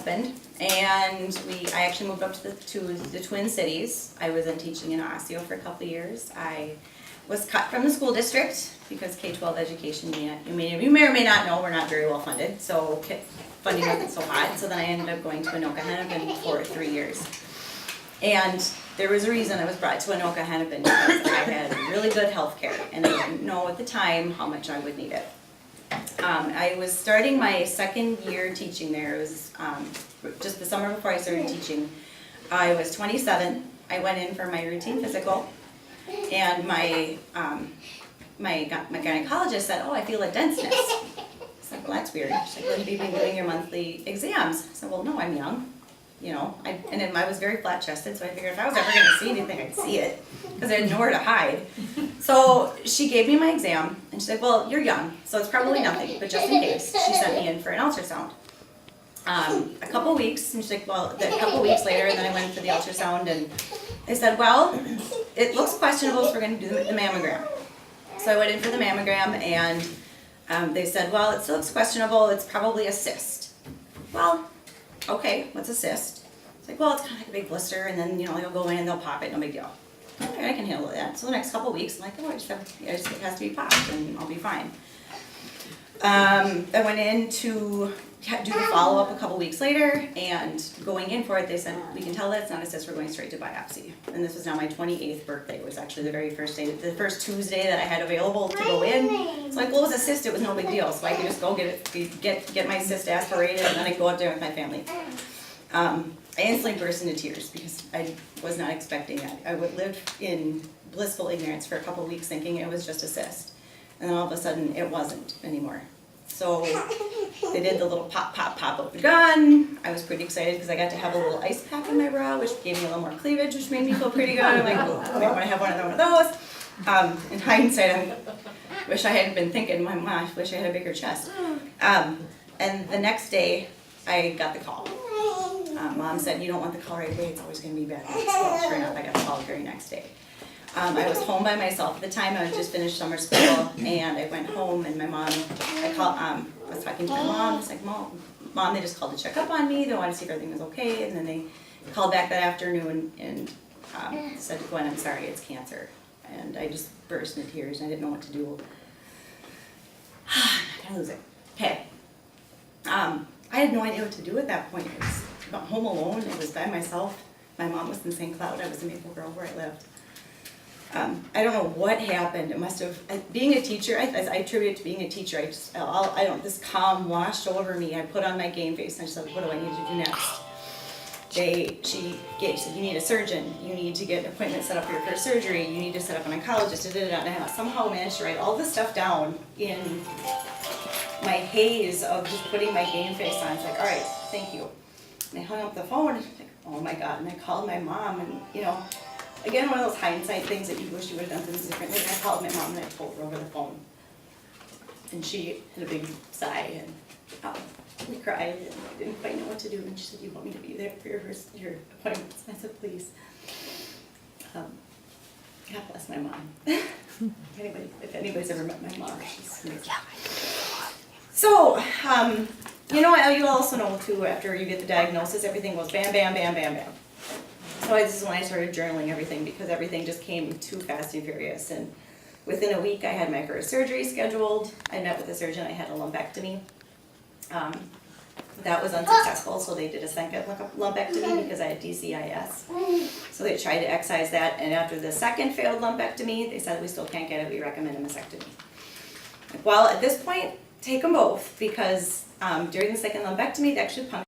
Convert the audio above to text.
husband, and I actually moved up to the Twin Cities. I was then teaching in Osseo for a couple of years. I was cut from the school district because K-12 education, you may or may not know, we're not very well funded, so funding wasn't so hot. So then I ended up going to Anoka Hennepin for 3 years. And there was a reason I was brought to Anoka Hennepin, because I had really good health care, and I didn't know at the time how much I would need it. I was starting my second year teaching there. It was just the summer before I started teaching. I was 27. I went in for my routine physical, and my gynecologist said, "Oh, I feel a denseness." I said, "Well, that's weird." She's like, "Well, have you been doing your monthly exams?" I said, "Well, no, I'm young. And then I was very flat-chested, so I figured if I was ever going to see anything, I'd see it, because I had nowhere to hide." So she gave me my exam, and she's like, "Well, you're young, so it's probably nothing, but just in case," she sent me in for an ultrasound. A couple weeks, and she's like, "Well," a couple weeks later, and then I went for the ultrasound, and they said, "Well, it looks questionable, so we're going to do the mammogram." So I went in for the mammogram, and they said, "Well, it still looks questionable, it's probably a cyst." Well, okay, what's a cyst? It's like, well, it's kind of like a big blister, and then, they'll go in and they'll pop it, no big deal. Okay, I can handle that. So the next couple of weeks, I'm like, oh, it has to be popped, and I'll be fine. I went in to do the follow-up a couple weeks later, and going in for it, they said, "We can tell that it's not a cyst, we're going straight to biopsy." And this was now my 28th birthday. It was actually the very first day, the first Tuesday that I had available to go in. So like, well, it was a cyst, it was no big deal, so I could just go get my cyst aspirated, and then I'd go up there with my family. I instantly burst into tears because I was not expecting that. I would live in blissful ignorance for a couple of weeks thinking it was just a cyst. And then all of a sudden, it wasn't anymore. So they did the little pop, pop, pop of the gun. I was pretty excited because I got to have a little ice pack in my bra, which gave me a little more cleavage, which made me feel pretty good. I'm like, oh, I might want to have one of those. In hindsight, I wish I hadn't been thinking, I wish I had a bigger chest. And the next day, I got the call. Mom said, "You don't want the call right away, it's always going to be bad news." Well, sure enough, I got the call the very next day. I was home by myself at the time. I had just finished summer school, and I went home, and my mom, I was talking to my mom. I was like, Mom, they just called to check up on me. They wanted to see if everything was okay. And then they called back that afternoon and said, "Gwen, I'm sorry, it's cancer." And I just burst into tears, and I didn't know what to do. I'm gonna lose it. Okay. I had no idea what to do at that point. I was home alone. I was by myself. My mom was in St. Cloud. I was in Maple Grove where I lived. I don't know what happened. It must have, being a teacher, I attribute it to being a teacher. This calm washed over me. I put on my game face and I said, "What do I need to do next?" She said, "You need a surgeon. You need to get an appointment set up for your first surgery. You need to set up an oncologist." And I somehow managed to write all this stuff down in my haze of just putting my game face on. It's like, all right, thank you. And I hung up the phone and I was like, oh my God. And I called my mom, and again, one of those hindsight things that you wish you would have done things differently. And I called my mom and I told her over the phone. And she had a big sigh, and we cried, and I didn't quite know what to do. And she said, "You want me to be there for your appointments?" And I said, "Please." God bless my mom. If anybody's ever met my mom, she's amazing. So, you also know too, after you get the diagnosis, everything goes bam, bam, bam, bam, bam. So this is when I started journaling everything, because everything just came too fast and furious. And within a week, I had my first surgery scheduled. I met with a surgeon. I had a lumpectomy. That was unsuccessful, so they did a second lumpectomy because I had DCIS. So they tried to excise that, and after the second failed lumpectomy, they said, "We still can't get it. We recommend a mastectomy." Well, at this point, take them both, because during the second lumpectomy, they actually punctured